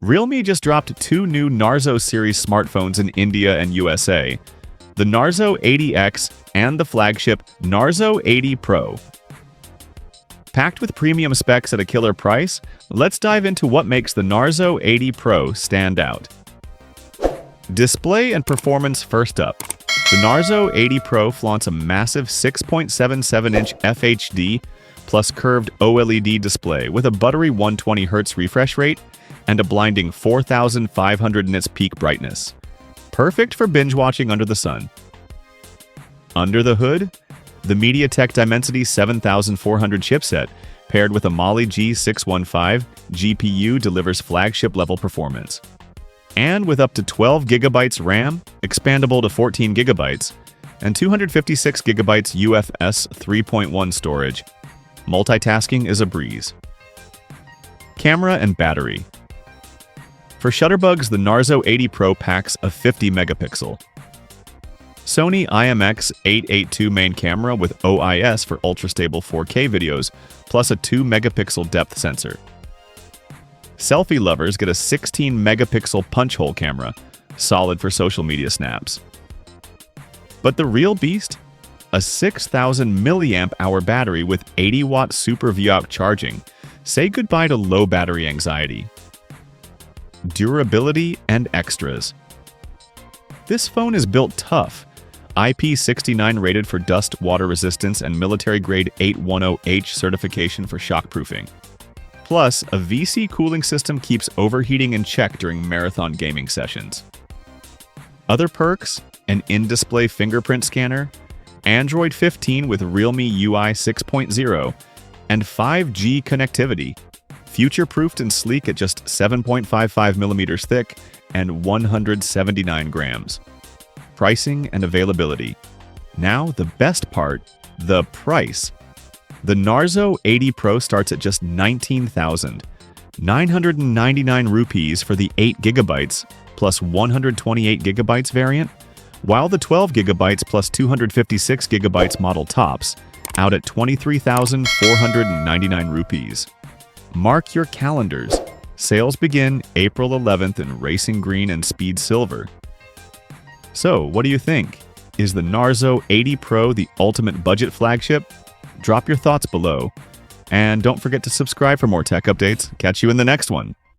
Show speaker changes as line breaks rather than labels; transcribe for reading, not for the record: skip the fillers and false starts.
Realme just dropped two new Narzo series smartphones in India and USA, the Narzo 80X and the flagship Narzo 80 Pro. Packed with premium specs at a killer price, let's dive into what makes the Narzo 80 Pro stand out. Display and performance first up. The Narzo 80 Pro flaunts a massive 6.77-inch FHD plus curved OLED display with a buttery 120Hz refresh rate and a blinding 4,500 nits peak brightness. Perfect for binge-watching under the sun. Under the hood, the MediaTek Dimensity 7400 chipset paired with a Mali G615 GPU delivers flagship-level performance. And with up to 12 GB RAM, expandable to 14 GB, and 256 GB UFS 3.1 storage, multitasking is a breeze. Camera and battery. For shutterbugs, the Narzo 80 Pro packs a 50-megapixel Sony IMX882 main camera with OIS for ultra-stable 4K videos, plus a 2-megapixel depth sensor. Selfie lovers get a 16-megapixel punch-hole camera, solid for social media snaps. But the real beast? A 6,000 mAh battery with 80-watt Super VOC charging. Say goodbye to low battery anxiety. Durability and extras. This phone is built tough. IP69 rated for dust water resistance and military-grade 810H certification for shockproofing. Plus, a VC cooling system keeps overheating in check during marathon gaming sessions. Other perks: an in-display fingerprint scanner, Android 15 with Realme UI 6.0, and 5G connectivity. Future-proofed and sleek at just 7.55mm thick and 179 grams. Pricing and availability. Now, the best part, the price. The Narzo 80 Pro starts at just 19,999 rupees for the 8GB plus 128GB variant, while the 12GB plus 256GB model tops out at 23,499 rupees. Mark your calendars. Sales begin April 11th in Racing Green and Speed Silver. So, what do you think? Is the Narzo 80 Pro the ultimate budget flagship? Drop your thoughts below. And don't forget to subscribe for more tech updates. Catch you in the next one.